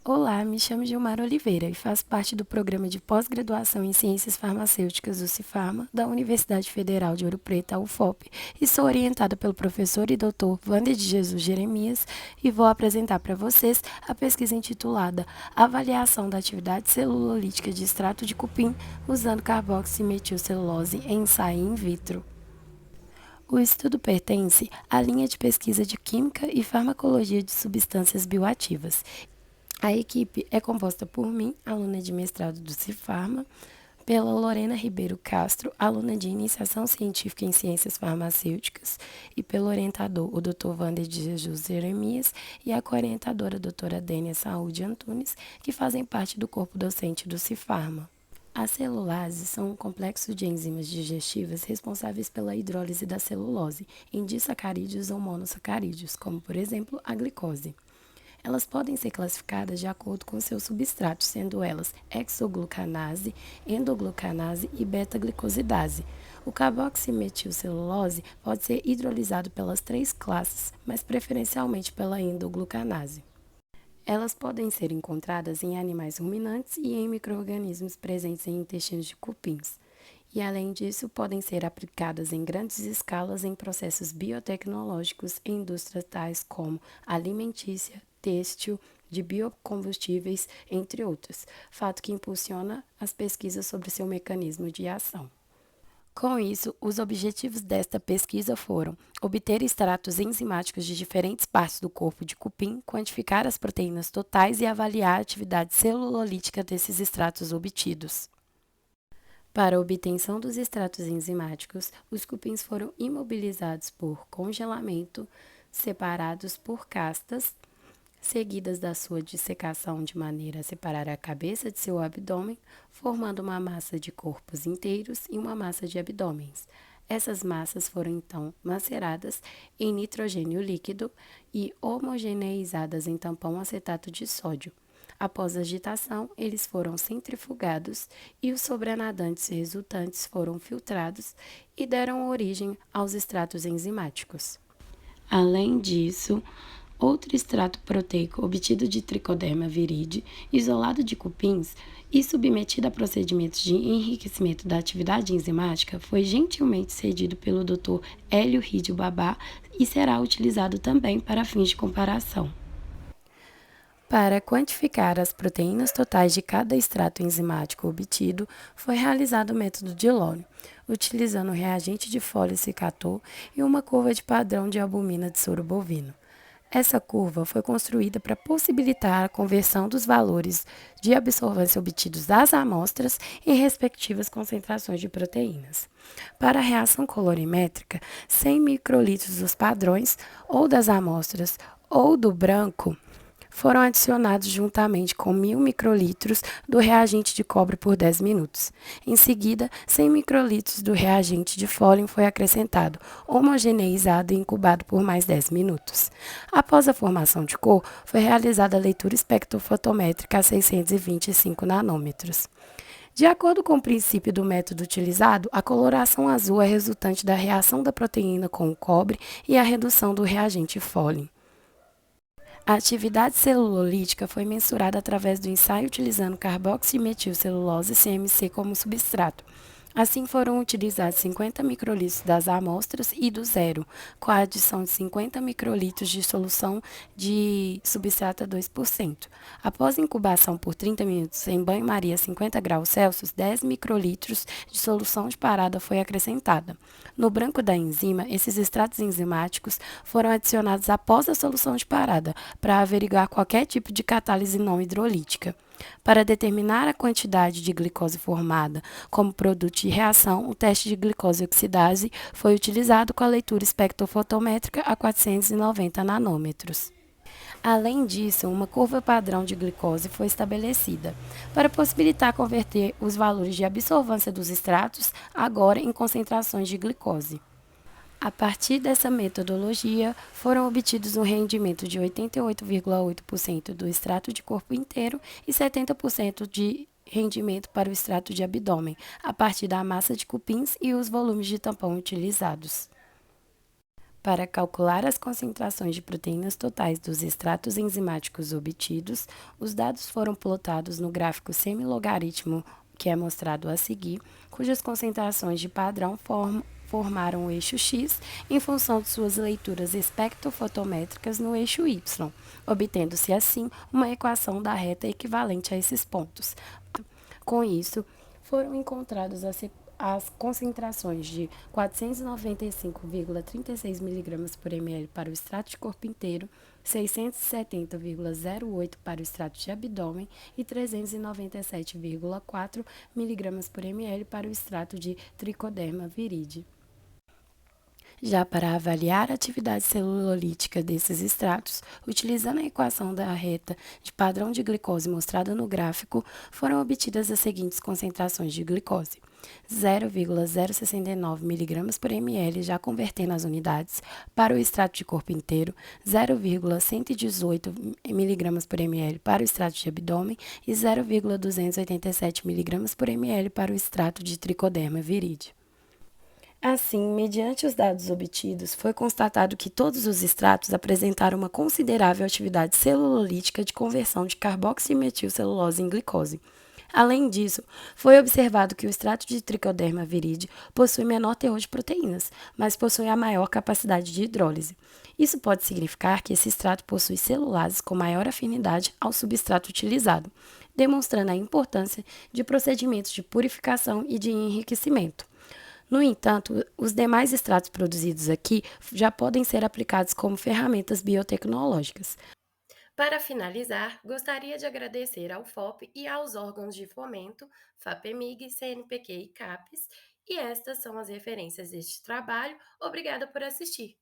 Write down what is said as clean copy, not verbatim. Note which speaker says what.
Speaker 1: Olá, me chamo Gilmar Oliveira e faço parte do programa de pós-graduação em Ciências Farmacêuticas do Cifarma, da Universidade Federal de Ouro Preto, a UFOP, e sou orientada pelo professor e doutor Wander de Jesus Jeremias e vou apresentar para vocês a pesquisa intitulada Avaliação da atividade celulolítica de extrato de cupim usando carboximetilcelulose em ensaio in vitro. O estudo pertence à linha de pesquisa de Química e Farmacologia de Substâncias Bioativas. A equipe é composta por mim, aluna de mestrado do Cifarma, pela Lorena Ribeiro Castro, aluna de iniciação científica em ciências farmacêuticas, e pelo orientador, o Dr. Wander de Jesus Jeremias, e a co-orientadora, a doutora Dênia Saúde Antunes, que fazem parte do corpo docente do Cifarma. As celulases são um complexo de enzimas digestivas responsáveis pela hidrólise da celulose em disacarídeos ou monossacarídeos, como, por exemplo, a glicose. Elas podem ser classificadas de acordo com seus substratos, sendo elas hexoglucanase, endoglucanase e beta-glicosidase. O carboximetilcelulose pode ser hidrolisado pelas três classes, mas preferencialmente pela endoglucanase. Elas podem ser encontradas em animais ruminantes e em micro-organismos presentes em intestinos de cupins. E, além disso, podem ser aplicadas em grandes escalas em processos biotecnológicos em indústrias tais como alimentícia, têxtil, de biocombustíveis, entre outros, fato que impulsiona as pesquisas sobre seu mecanismo de ação. Com isso, os objetivos desta pesquisa foram obter extratos enzimáticos de diferentes partes do corpo de cupim, quantificar as proteínas totais e avaliar a atividade celulolítica desses extratos obtidos. Para a obtenção dos extratos enzimáticos, os cupins foram imobilizados por congelamento, separados por castas, seguidas da sua dissecação de maneira a separar a cabeça de seu abdômen, formando uma massa de corpos inteiros e uma massa de abdômenes. Essas massas foram então maceradas em nitrogênio líquido e homogeneizadas em tampão acetato de sódio. Após a agitação, eles foram centrifugados e os sobrenadantes resultantes foram filtrados e deram origem aos extratos enzimáticos. Além disso, outro extrato proteico obtido de Trichoderma viride, isolado de cupins e submetido a procedimentos de enriquecimento da atividade enzimática, foi gentilmente cedido pelo Dr. Hélio Ridio Babá e será utilizado também para fins de comparação. Para quantificar as proteínas totais de cada extrato enzimático obtido, foi realizado o método de Lone, utilizando o reagente de Foley cicator e uma curva de padrão de albumina de soro bovino. Essa curva foi construída para possibilitar a conversão dos valores de absorvância obtidos das amostras em respectivas concentrações de proteínas. Para a reação colorimétrica, 100 microlitros dos padrões ou das amostras ou do branco foram adicionados juntamente com 1.000 microlitros do reagente de cobre por 10 minutos. Em seguida, 100 microlitros do reagente de fólium foi acrescentado, homogeneizado e incubado por mais 10 minutos. Após a formação de cor, foi realizada a leitura espectrofotométrica a 625 nanômetros. De acordo com o princípio do método utilizado, a coloração azul é resultante da reação da proteína com o cobre e a redução do reagente fólium. A atividade celulolítica foi mensurada através do ensaio utilizando carboximetilcelulose CMC como substrato. Assim, foram utilizados 50 microlitros das amostras e do zero, com a adição de 50 microlitros de solução de substrato a 2%. Após incubação por 30 minutos em banho-maria a 50 graus Celsius, 10 microlitros de solução de parada foi acrescentada. No branco da enzima, esses extratos enzimáticos foram adicionados após a solução de parada, para averiguar qualquer tipo de catálise não hidrolítica. Para determinar a quantidade de glicose formada como produto de reação, o teste de glicose oxidase foi utilizado com a leitura espectrofotométrica a 490 nanômetros. Além disso, uma curva padrão de glicose foi estabelecida, para possibilitar converter os valores de absorvância dos extratos agora em concentrações de glicose. A partir dessa metodologia, foram obtidos um rendimento de 88,8% do extrato de corpo inteiro e 70% de rendimento para o extrato de abdômen, a partir da massa de cupins e os volumes de tampão utilizados. Para calcular as concentrações de proteínas totais dos extratos enzimáticos obtidos, os dados foram plotados no gráfico semilogaritmo que é mostrado a seguir, cujas concentrações de padrão formaram o eixo X em função de suas leituras espectrofotométricas no eixo Y, obtendo-se assim uma equação da reta equivalente a esses pontos. Com isso, foram encontradas as concentrações de 495,36 mg por ml para o extrato de corpo inteiro, 670,08 para o extrato de abdômen e 397,4 mg por ml para o extrato de tricoderma viride. Já para avaliar a atividade celulolítica desses extratos, utilizando a equação da reta de padrão de glicose mostrada no gráfico, foram obtidas as seguintes concentrações de glicose: 0,069 mg por ml, já convertendo as unidades, para o extrato de corpo inteiro, 0,118 mg por ml para o extrato de abdômen e 0,287 mg por ml para o extrato de tricoderma viride. Assim, mediante os dados obtidos, foi constatado que todos os extratos apresentaram uma considerável atividade celulolítica de conversão de carboximetilcelulose em glicose. Além disso, foi observado que o extrato de tricoderma viride possui menor teor de proteínas, mas possui a maior capacidade de hidrólise. Isso pode significar que esse extrato possui celulases com maior afinidade ao substrato utilizado, demonstrando a importância de procedimentos de purificação e de enriquecimento. No entanto, os demais extratos produzidos aqui já podem ser aplicados como ferramentas biotecnológicas. Para finalizar, gostaria de agradecer ao FOP e aos órgãos de fomento, FAPEMIG, CNPq e CAPES, e estas são as referências deste trabalho. Obrigada por assistir.